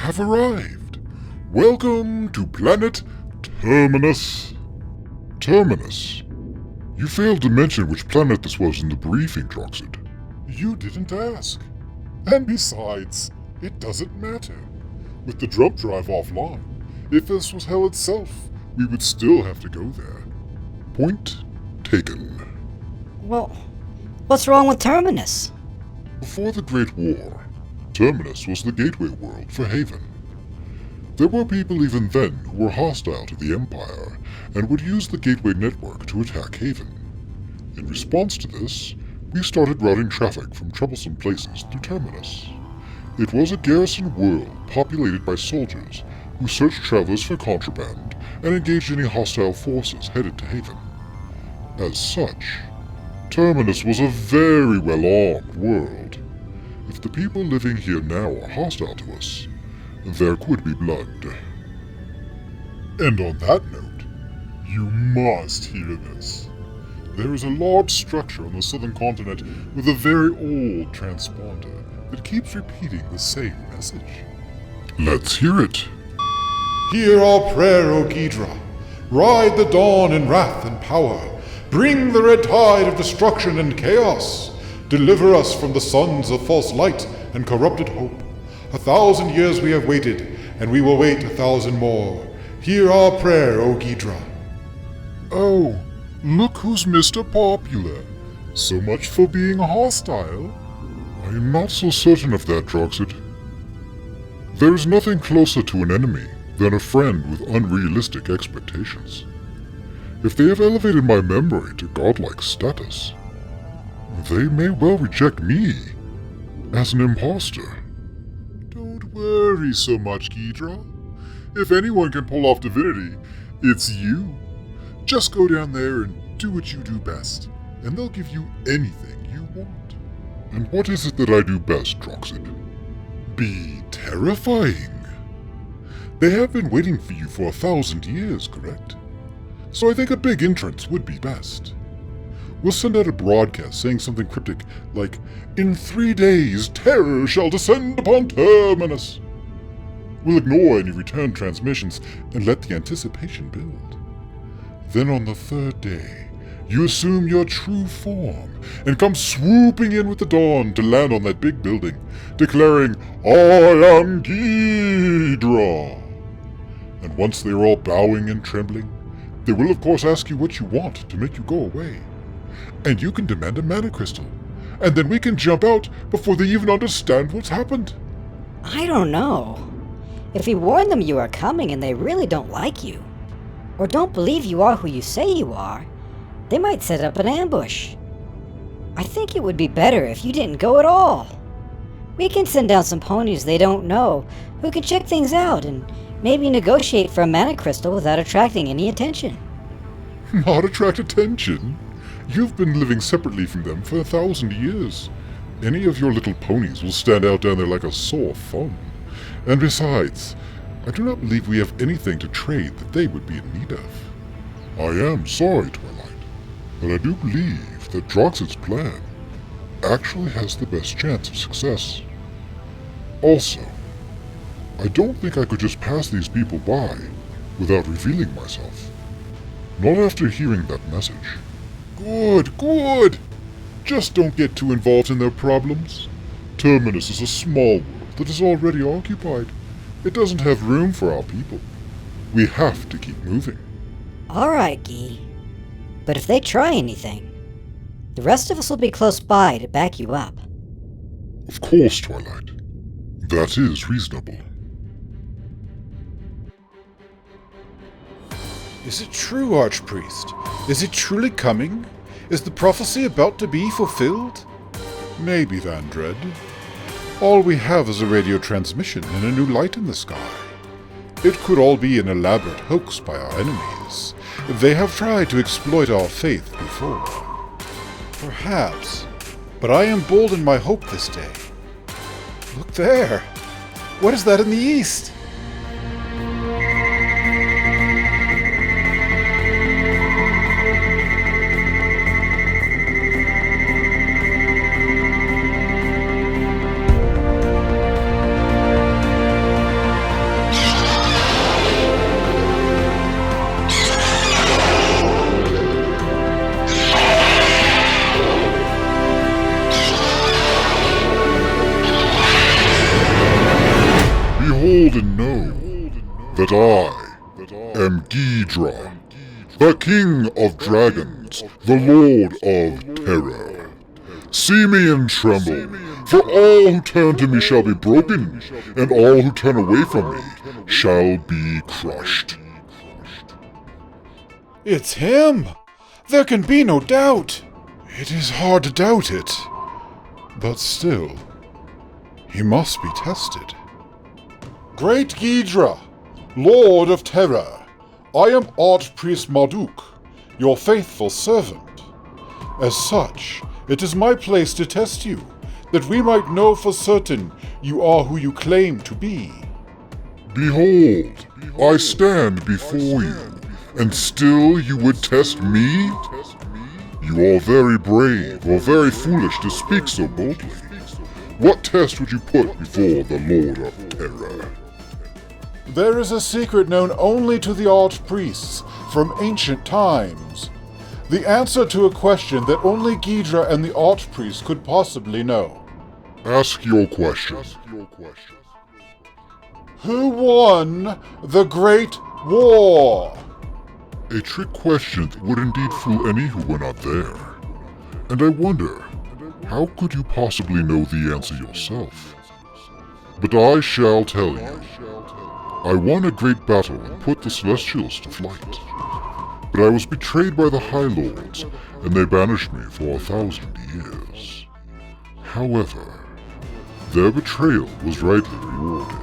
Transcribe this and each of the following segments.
have arrived. Welcome to planet Terminus. Terminus? You failed to mention which planet this was in the briefing, Droxid. You didn't ask. And besides, it doesn't matter. With the jump drive offline, if this was hell itself, we would still have to go there. Point taken. Well, what's wrong with Terminus? Before the Great War, Terminus was the gateway world for Haven. There were people even then who were hostile to the Empire and would use the gateway network to attack Haven. In response to this, we started routing traffic from troublesome places through Terminus. It was a garrison world populated by soldiers who searched travelers for contraband and engaged any hostile forces headed to Haven. As such, Terminus was a very well-armed world. If the people living here now are hostile to us, there could be blood. And on that note, you must hear this. There is a large structure on the southern continent with a very old transponder that keeps repeating the same message. Let's hear it. Hear our prayer, O Ghidra. Ride the dawn in wrath and power. Bring the red tide of destruction and chaos. Deliver us from the sons of false light and corrupted hope. 1,000 years we have waited, and we will wait 1,000 more. Hear our prayer, O Ghidra. Oh, look who's Mr. Popular. So much for being hostile. I'm not so certain of that, Droxid. There is nothing closer to an enemy than a friend with unrealistic expectations. If they have elevated my memory to godlike status, they may well reject me as an imposter. Don't worry so much, Ghidra. If anyone can pull off divinity, it's you. Just go down there and do what you do best, and they'll give you anything you want. And what is it that I do best, Droxid? Be terrifying. They have been waiting for you for 1,000 years, correct? So I think a big entrance would be best. We'll send out a broadcast saying something cryptic like, "In 3 days, terror shall descend upon Terminus." We'll ignore any return transmissions and let the anticipation build. Then on the 3rd day, you assume your true form and come swooping in with the dawn to land on that big building, declaring, "I am Ghidra." And once they are all bowing and trembling, they will of course ask you what you want to make you go away. And you can demand a mana crystal, and then we can jump out before they even understand what's happened. I don't know. If we warn them you are coming and they really don't like you, or don't believe you are who you say you are, they might set up an ambush. I think it would be better if you didn't go at all. We can send down some ponies they don't know who can check things out and maybe negotiate for a mana crystal without attracting any attention. Not attract attention? You've been living separately from them for 1,000 years. Any of your little ponies will stand out down there like a sore thumb. And besides, I do not believe we have anything to trade that they would be in need of. I am sorry, Twilight, but I do believe that Droxid's plan actually has the best chance of success. Also, I don't think I could just pass these people by without revealing myself. Not after hearing that message. Good. Just don't get too involved in their problems. Terminus is a small world that is already occupied. It doesn't have room for our people. We have to keep moving. Alright, Guy. But if they try anything, the rest of us will be close by to back you up. Of course, Twilight. That is reasonable. Is it true, Archpriest? Is it truly coming? Is the prophecy about to be fulfilled? Maybe, Vandred. All we have is a radio transmission and a new light in the sky. It could all be an elaborate hoax by our enemies. They have tried to exploit our faith before. Perhaps. But I am bold in my hope this day. Look there! What is that in the east? am Ghidra, the King of Dragons, the Lord of Terror. See me and tremble, for all who turn to me shall be broken, and all who turn away from me shall be crushed. It's him! There can be no doubt! It is hard to doubt it. But still, he must be tested. Great Ghidra, Lord of Terror, I am Archpriest Marduk, your faithful servant. As such, it is my place to test you, that we might know for certain you are who you claim to be. Behold, I stand before you, and still you would test me? You are very brave or very foolish to speak so boldly. What test would you put before the Lord of Terror? There is a secret known only to the Archpriests from ancient times. The answer to a question that only Ghidra and the Archpriest could possibly know. Ask your question. Who won the Great War? A trick question that would indeed fool any who were not there. And I wonder, how could you possibly know the answer yourself? But I shall tell you. I won a great battle and put the Celestials to flight. But I was betrayed by the High Lords, and they banished me for 1,000 years. However, their betrayal was rightly rewarded,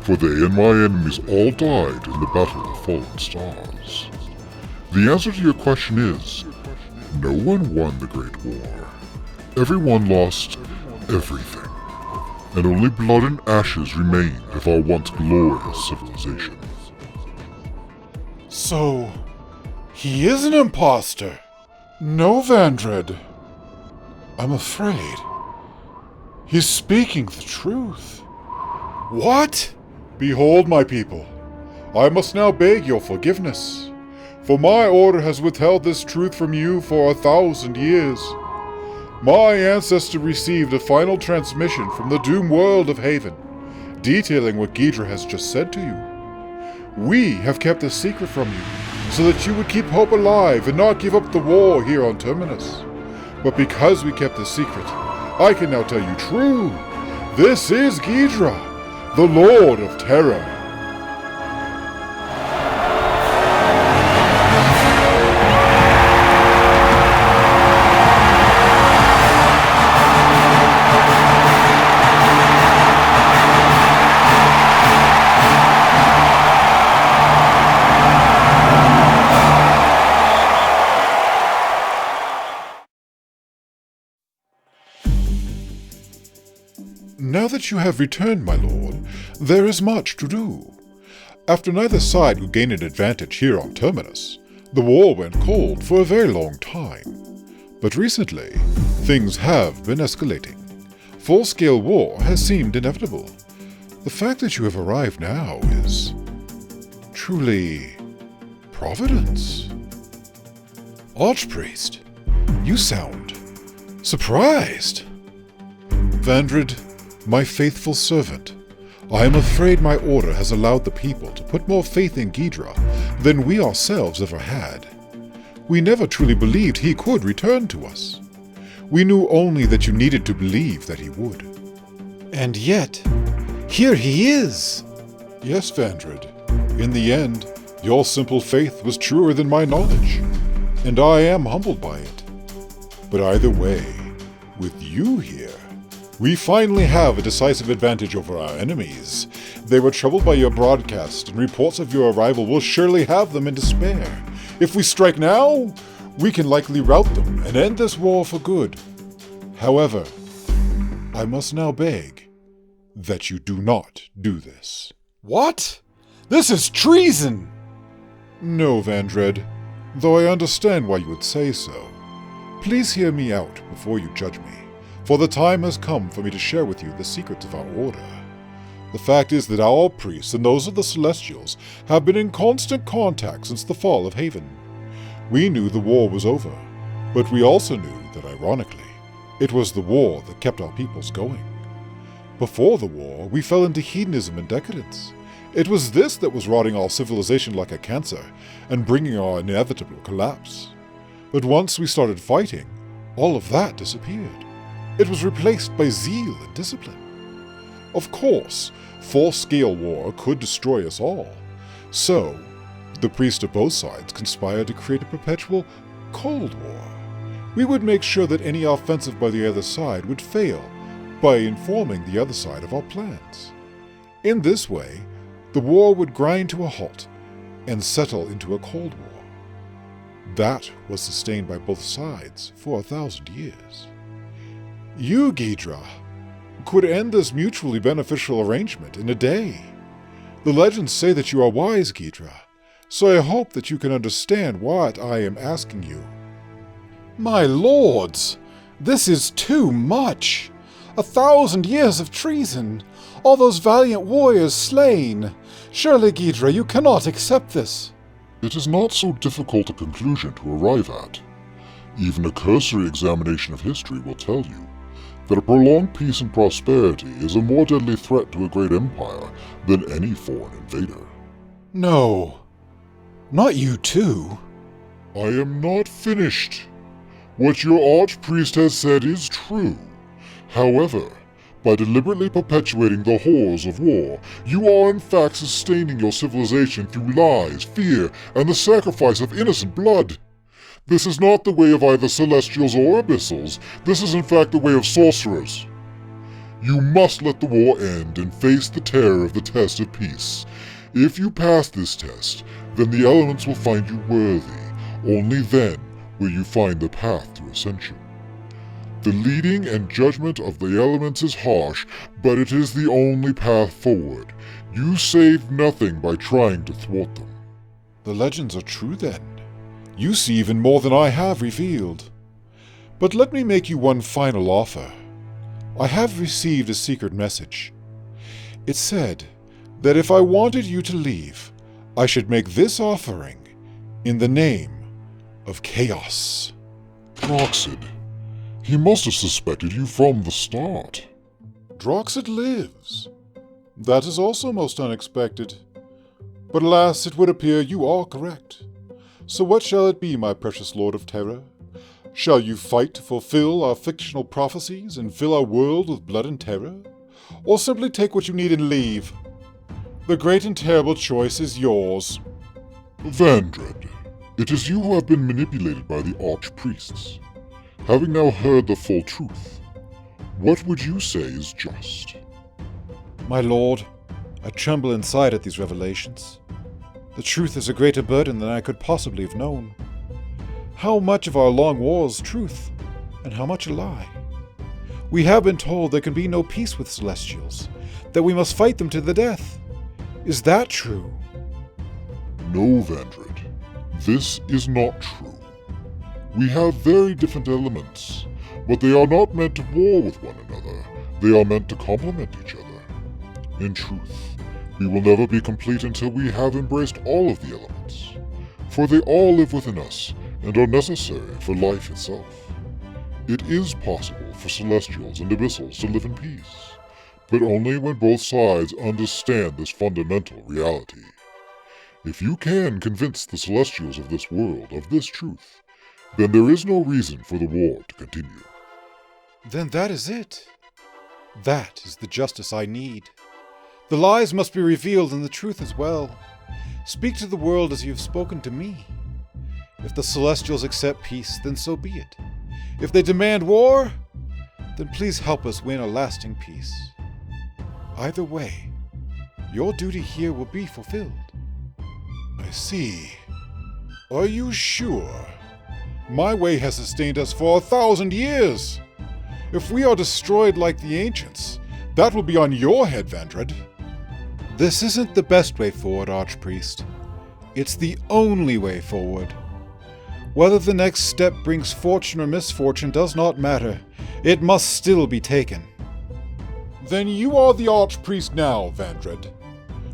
for they and my enemies all died in the Battle of Fallen Stars. The answer to your question is, no one won the Great War. Everyone lost everything. And only blood and ashes remain of our once glorious civilization. So, he is an imposter. No, Vandred. I'm afraid. He's speaking the truth. What? Behold, my people. I must now beg your forgiveness. For my order has withheld this truth from you for 1,000 years. My ancestor received a final transmission from the Doom World of Haven, detailing what Ghidra has just said to you. We have kept a secret from you, so that you would keep hope alive and not give up the war here on Terminus. But because we kept the secret, I can now tell you true. This is Ghidra, the Lord of Terror. Now that you have returned, my lord, there is much to do. After neither side could gain an advantage here on Terminus, the war went cold for a very long time. But recently, things have been escalating. Full-scale war has seemed inevitable. The fact that you have arrived now is truly providence. Archpriest, you sound surprised. Vandred, my faithful servant, I am afraid my order has allowed the people to put more faith in Ghidra than we ourselves ever had. We never truly believed he could return to us. We knew only that you needed to believe that he would. And yet, here he is! Yes, Vandred. In the end, your simple faith was truer than my knowledge, and I am humbled by it. But either way, with you here, we finally have a decisive advantage over our enemies. They were troubled by your broadcast, and reports of your arrival will surely have them in despair. If we strike now, we can likely rout them and end this war for good. However, I must now beg that you do not do this. What? This is treason! No, Vandred, though I understand why you would say so. Please hear me out before you judge me. For the time has come for me to share with you the secrets of our order. The fact is that our priests and those of the Celestials have been in constant contact since the fall of Haven. We knew the war was over, but we also knew that, ironically, it was the war that kept our peoples going. Before the war, we fell into hedonism and decadence, It was this that was rotting our civilization like a cancer and bringing our inevitable collapse. But once we started fighting, all of that disappeared. It was replaced by zeal and discipline. Of course, full-scale war could destroy us all. So, the priests of both sides conspired to create a perpetual Cold War. We would make sure that any offensive by the other side would fail by informing the other side of our plans. In this way, the war would grind to a halt and settle into a Cold War. That was sustained by both sides for 1,000 years. You, Ghidra, could end this mutually beneficial arrangement in a day. The legends say that you are wise, Ghidra, so I hope that you can understand what I am asking you. My lords, this is too much. 1,000 years of treason, all those valiant warriors slain. Surely, Ghidra, you cannot accept this. It is not so difficult a conclusion to arrive at. Even a cursory examination of history will tell you that a prolonged peace and prosperity is a more deadly threat to a great empire than any foreign invader. No, not you too. I am not finished. What your archpriest has said is true. However, by deliberately perpetuating the horrors of war, you are in fact sustaining your civilization through lies, fear, and the sacrifice of innocent blood. This is not the way of either Celestials or Abyssals. This is in fact the way of sorcerers. You must let the war end and face the terror of the test of peace. If you pass this test, then the elements will find you worthy. Only then will you find the path to ascension. The leading and judgment of the elements is harsh, but it is the only path forward. You save nothing by trying to thwart them. The legends are true then. You see even more than I have revealed. But let me make you one final offer. I have received a secret message. It said that if I wanted you to leave, I should make this offering in the name of chaos. Droxid. He must have suspected you from the start. Droxid lives. That is also most unexpected. But alas, it would appear you are correct. So what shall it be, my precious Lord of Terror? Shall you fight to fulfill our fictional prophecies and fill our world with blood and terror? Or simply take what you need and leave? The great and terrible choice is yours. Vandred, it is you who have been manipulated by the archpriests. Having now heard the full truth, what would you say is just? My lord, I tremble inside at these revelations. The truth is a greater burden than I could possibly have known. How much of our long war is truth, and how much a lie? We have been told there can be no peace with Celestials, that we must fight them to the death. Is that true? No, Vandred. This is not true. We have very different elements, but they are not meant to war with one another. They are meant to complement each other. In truth, we will never be complete until we have embraced all of the elements, for they all live within us and are necessary for life itself. It is possible for Celestials and Abyssals to live in peace, but only when both sides understand this fundamental reality. If you can convince the Celestials of this world of this truth, then there is no reason for the war to continue. Then that is it. That is the justice I need. The lies must be revealed and the truth as well. Speak to the world as you have spoken to me. If the Celestials accept peace, then so be it. If they demand war, then please help us win a lasting peace. Either way, your duty here will be fulfilled. I see. Are you sure? My way has sustained us for 1,000 years. If we are destroyed like the ancients, that will be on your head, Vandred. This isn't the best way forward, Archpriest. It's the only way forward. Whether the next step brings fortune or misfortune does not matter. It must still be taken. Then you are the Archpriest now, Vandred.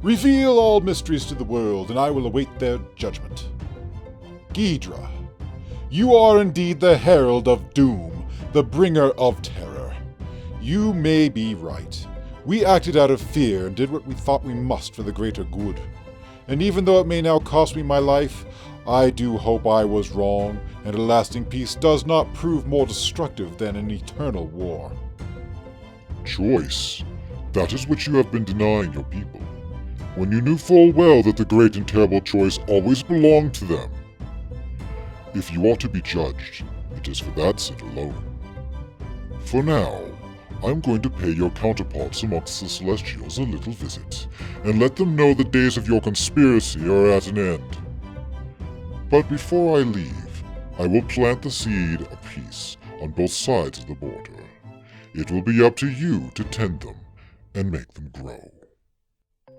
Reveal all mysteries to the world, and I will await their judgment. Ghidra, you are indeed the herald of doom, the bringer of terror. You may be right. We acted out of fear and did what we thought we must for the greater good. And even though it may now cost me my life, I do hope I was wrong, and a lasting peace does not prove more destructive than an eternal war. Choice. That is what you have been denying your people, when you knew full well that the great and terrible choice always belonged to them. If you ought to be judged, it is for that sin alone. For now, I'm going to pay your counterparts amongst the Celestials a little visit, and let them know the days of your conspiracy are at an end. But before I leave, I will plant the seed of peace on both sides of the border. It will be up to you to tend them and make them grow.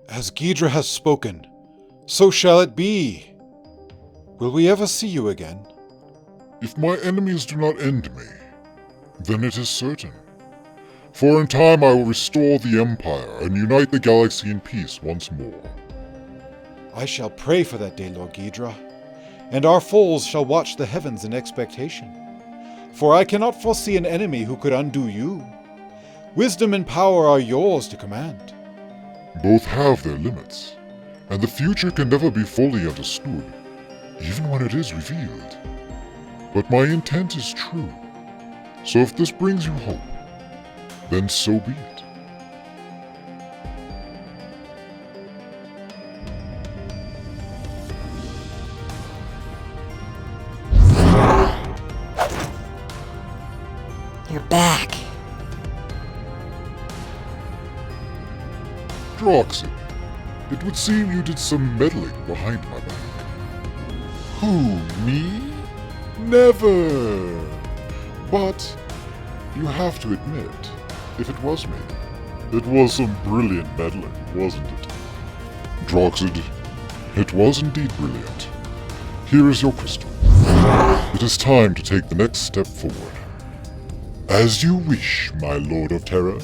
As Ghidra has spoken, so shall it be. Will we ever see you again? If my enemies do not end me, then it is certain. For in time I will restore the Empire and unite the galaxy in peace once more. I shall pray for that day, Lord Ghidra, and our foes shall watch the heavens in expectation. For I cannot foresee an enemy who could undo you. Wisdom and power are yours to command. Both have their limits, and the future can never be fully understood, even when it is revealed. But my intent is true, so if this brings you hope, then so be it. You're back. Droxid, it would seem you did some meddling behind my back. Who, me? Never! But you have to admit, if it was me, it was some brilliant meddling, wasn't it? Droxid, it was indeed brilliant. Here is your crystal. It is time to take the next step forward. As you wish, my Lord of Terror.